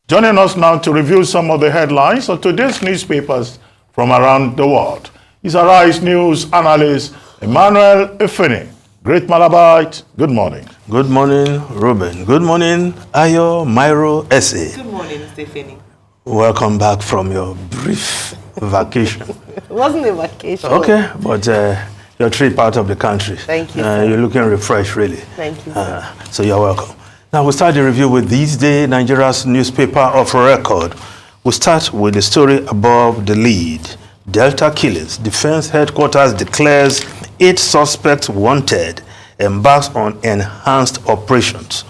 Joining us now to review some of the headlines of today's newspapers from around the world is Arise News analyst Emmanuel Ifeni. Great Malabite, good morning. Good morning, Ruben. Good morning, Ayo Myro Ese. Good morning, Mr. Ifeni. Welcome back from your brief vacation. It wasn't a vacation. Okay, but your trip out of the country. Thank you, You're looking refreshed, really. Thank you, sir. So you're welcome. Now we'll start the review with This Day, Nigeria's newspaper of record. We'll start with the story above the lead. Delta killings. Defense headquarters declares 8 suspects wanted, embarks on enhanced operations.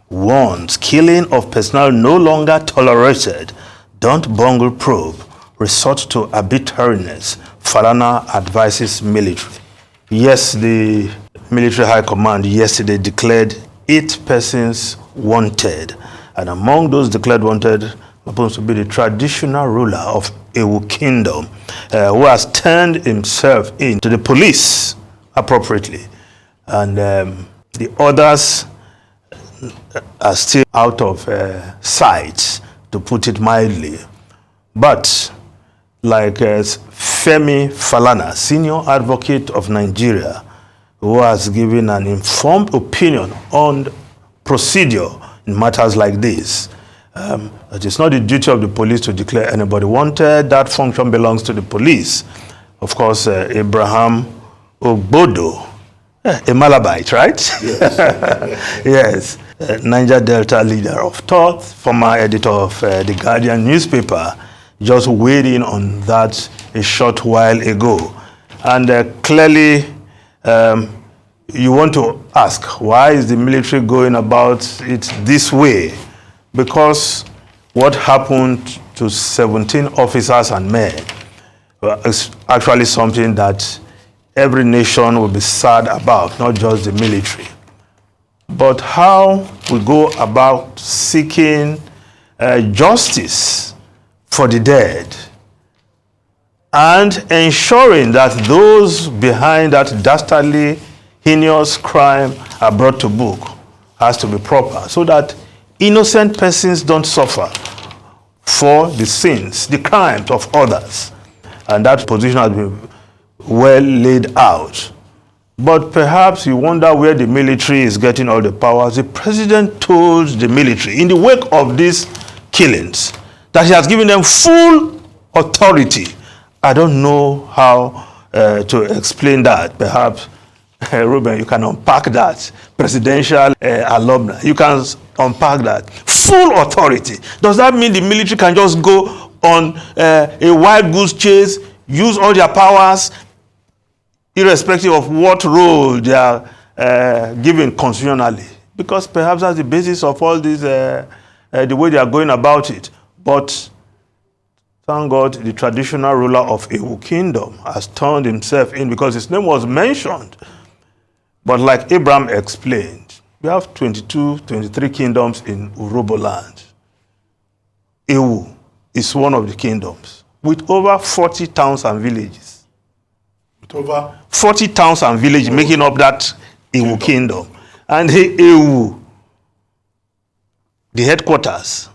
Warns killing of personnel no longer tolerated. Don't bungle probe. Resort to arbitrariness. Falana advises military. Yes, the military high command yesterday declared 8 persons wanted, and among those declared wanted happens to be the traditional ruler of Ewu Kingdom, who has turned himself in to the police appropriately, and the others are still out of sight, to put it mildly. But like Femi Falana, senior advocate of Nigeria, who has given an informed opinion on procedure in matters like this. It is not the duty of the police to declare anybody wanted. That function belongs to the police. Of course, Abraham Ogbodo, a Malabite, right? Yes. Yes. Niger Delta leader of thought, former editor of the Guardian newspaper, just weighed in on that a short while ago. And clearly, you want to ask, why is the military going about it this way? Because what happened to 17 officers and men is actually something that every nation will be sad about, not just the military. But how we go about seeking justice for the dead and ensuring that those behind that dastardly, heinous crime are brought to book has to be proper, so that innocent persons don't suffer for the sins, the crimes of others. And that position has been well laid out. But perhaps you wonder where the military is getting all the powers. The president told the military in the wake of these killings that he has given them full authority. I don't know how to explain that. Perhaps, Ruben, you can unpack that. Presidential alumni, you can unpack that. Full authority. Does that mean the military can just go on a wild goose chase, use all their powers, irrespective of what role they are given constitutionally? Because perhaps that's the basis of all this, the way they are going about it. But thank God, the traditional ruler of Ewu Kingdom has turned himself in, because his name was mentioned. But like Abraham explained, we have 22, 23 kingdoms in Urobo land. Ewu is one of the kingdoms with over 40 towns and villages. With over 40 towns and villages making up that Ewu Kingdom. And Ewu, the headquarters,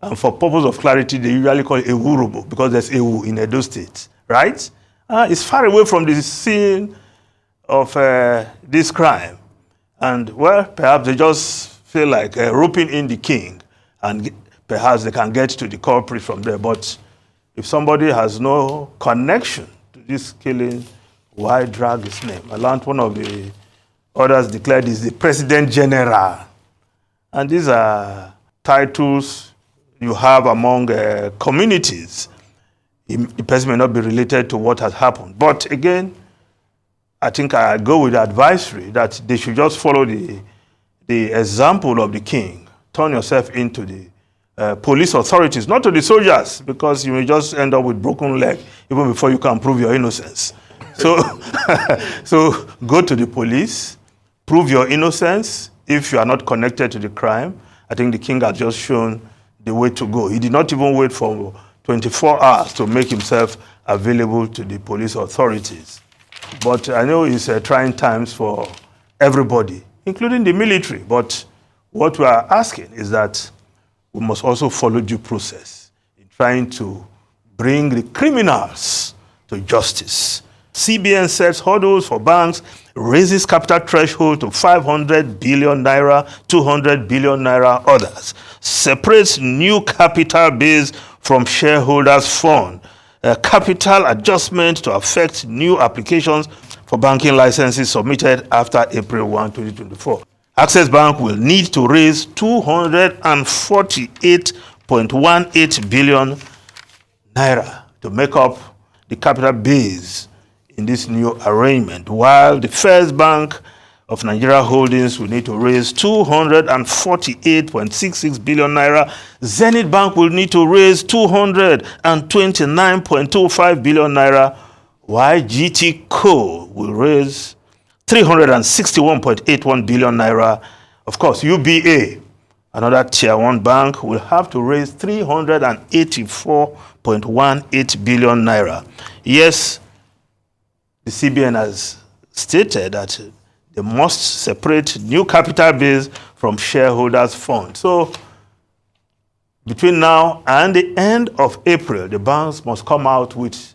and for purpose of clarity, they usually call it Ewurobo, because there's Ewu in Edo State, right? It's far away from the scene of this crime. And, well, perhaps they just feel like roping in the king, and perhaps they can get to the culprit from there. But if somebody has no connection to this killing, why drag his name? I learned one of the others declared is the President General. And these are titles you have among communities. The person may not be related to what has happened. But again, I think I go with the advisory that they should just follow the example of the king. Turn yourself into the police authorities, not to the soldiers, because you may just end up with broken leg even before you can prove your innocence. So, so go to the police, prove your innocence if you are not connected to the crime. I think the king has just shown the way to go. He did not even wait for 24 hours to make himself available to the police authorities. But I know it's trying times for everybody, including the military. But what we are asking is that we must also follow due process in trying to bring the criminals to justice. CBN sets hurdles for banks, raises capital threshold to 500 billion naira, 200 billion naira others, separates new capital base from shareholders' fund, capital adjustment to affect new applications for banking licenses submitted after April 1, 2024. Access Bank will need to raise 248.18 billion naira to make up the capital base in this new arrangement, while the First Bank of Nigeria Holdings will need to raise 248.66 billion naira. Zenith Bank will need to raise 229.25 billion naira, while GT Co will raise 361.81 billion naira. Of course, UBA, another tier 1 bank, will have to raise 384.18 billion naira. Yes, the CBN has stated that they must separate new capital base from shareholders' funds. So, between now and the end of April, the banks must come out with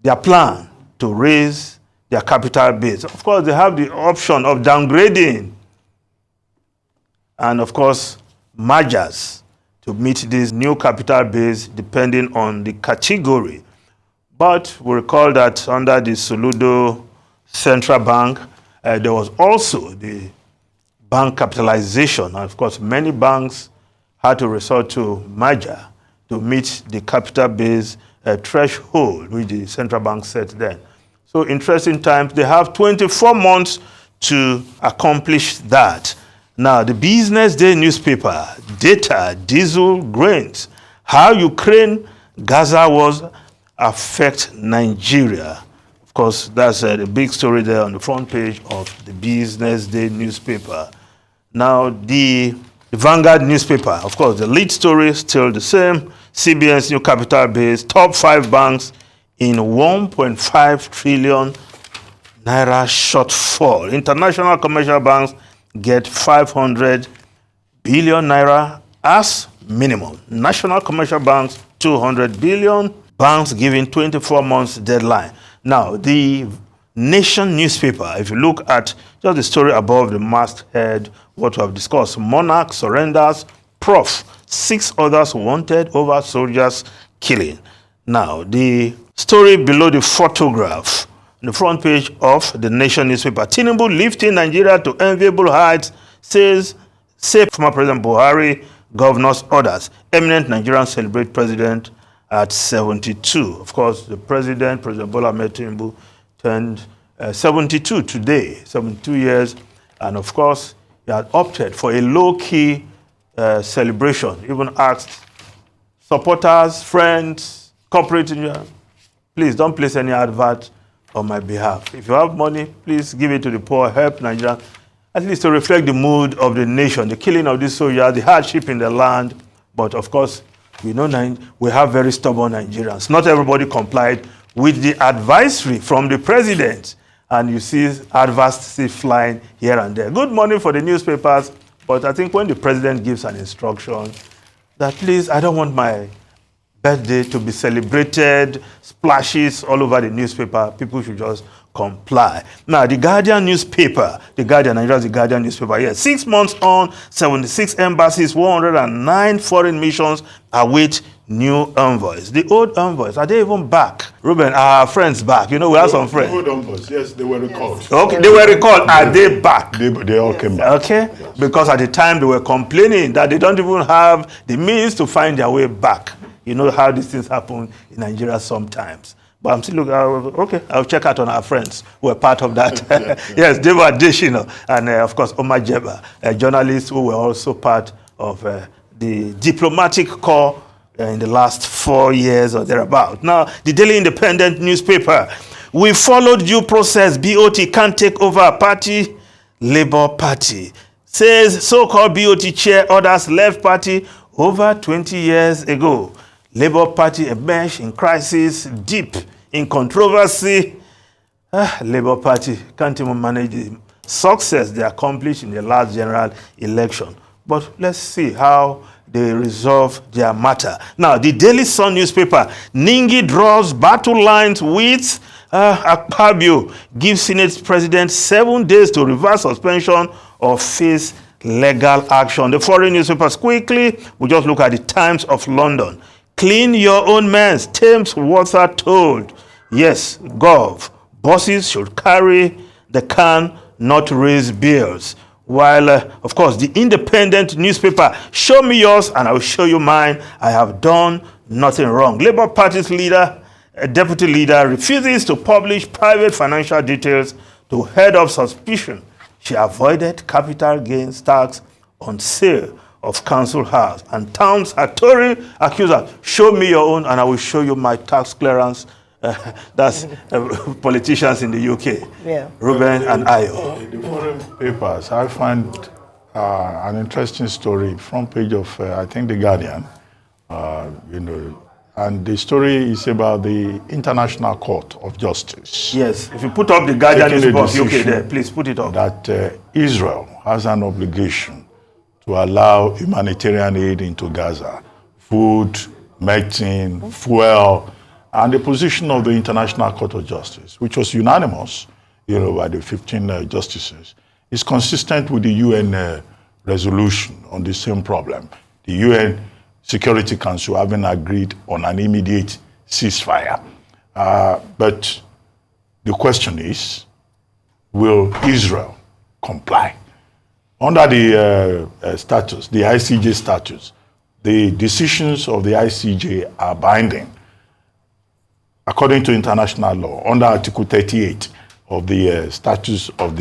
their plan to raise their capital base. Of course, they have the option of downgrading and, of course, mergers to meet this new capital base depending on the category. But we recall that under the Soludo Central Bank, there was also the bank capitalization. And of course, many banks had to resort to merger to meet the capital base threshold, which the central bank set then. So interesting times. They have 24 months to accomplish that. Now, the Business Day newspaper, data, diesel, grains, how Ukraine, Gaza wars affect Nigeria. Of course, that's the big story there on the front page of the Business Day newspaper. Now, the Vanguard newspaper, of course, the lead story is still the same. CBN's new capital base, top 5 banks in 1.5 trillion naira shortfall. International commercial banks get 500 billion naira as minimum. National commercial banks, 200 billion. Banks giving 24 months deadline. Now, the Nation newspaper, if you look at just the story above the masthead, what we have discussed, Monarch surrenders, Prof, 6 others wanted over soldiers killing. Now, the story below the photograph, on the front page of the Nation newspaper, Tinubu lifting Nigeria to enviable heights, says former President Buhari, governor's orders. Eminent Nigerians celebrate president at 72. Of course, the President Bola Ahmed Tinubu, turned 72 today, 72 years. And of course, he had opted for a low-key celebration. Even asked supporters, friends, corporate union, please don't place any advert on my behalf. If you have money, please give it to the poor, help Nigeria, at least to reflect the mood of the nation, the killing of these soldiers, the hardship in the land. But of course, we know we have very stubborn Nigerians. Not everybody complied with the advisory from the president. And you see adverts flying here and there. Good morning for the newspapers, but I think when the president gives an instruction that, please, I don't want my birthday to be celebrated, splashes all over the newspaper, people should just comply. Now, the Guardian newspaper, Nigeria's The Guardian newspaper, yes, 6 months on, 76 embassies, 109 foreign missions await new envoys. The old envoys, are they even back? Ruben, our friends back. You know, we have some friends. The old envoys, yes, they were recalled. Yes. Okay, they were recalled. Are they back? They all came back. Okay, Yes. because at the time they were complaining that they don't even have the means to find their way back. You know how these things happen in Nigeria sometimes. But I'm still looking, okay, I'll check out on our friends who were part of that. Yes, David Adeshina and, of course, Omar Jeba, journalists who were also part of the diplomatic corps in the last 4 years or thereabout. Now, the Daily Independent newspaper, we followed due process. BOT can't take over a party. Labour Party says so-called BOT chair orders left party over 20 years ago. Labour Party emerged in crisis, deep in controversy. Labour Party can't even manage the success they accomplished in the last general election. But let's see how they resolve their matter. Now, the Daily Sun newspaper, Ningi draws battle lines with Akpabio, gives Senate President 7 days to reverse suspension or face legal action. The foreign newspapers, quickly, we just look at the Times of London. Clean your own mess, Thames water told. Yes, Gov, bosses should carry the can, not raise bills. While, of course, the Independent newspaper, show me yours and I will show you mine. I have done nothing wrong. Labour Party's leader, deputy leader, refuses to publish private financial details to head off suspicion. She avoided capital gains tax on sale of council house. And Towns Hattori accuser, show me your own and I will show you my tax clearance. That's politicians in the UK. Yeah. Ruben and Ayo. In the foreign papers, I find an interesting story, front page of, I think, The Guardian. And the story is about the International Court of Justice. Yes, if you put up The Guardian newspaper, UK there, please put it up. That Israel has an obligation to allow humanitarian aid into Gaza, food, medicine, fuel, and the position of the International Court of Justice, which was unanimous, by the 15 justices, is consistent with the UN resolution on the same problem. The UN Security Council having agreed on an immediate ceasefire. But the question is, will Israel comply? Under the status, the ICJ status, the decisions of the ICJ are binding. According to international law, under Article 38 of the Statute of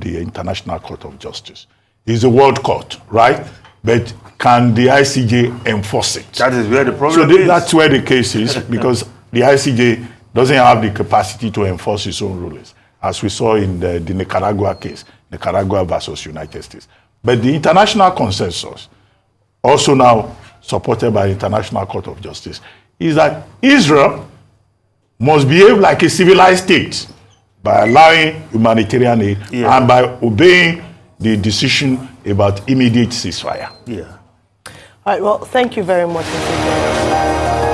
the International Court of Justice, is a world court, right? But can the ICJ enforce it? That is where the problem is. So that's where the case is, because the ICJ doesn't have the capacity to enforce its own rulings, as we saw in the Nicaragua case, Nicaragua versus United States. But the international consensus, also now supported by the International Court of Justice, is that Israel must behave like a civilized state by allowing humanitarian aid and by obeying the decision about immediate ceasefire. Yeah. All right, well, thank you very much, Mr.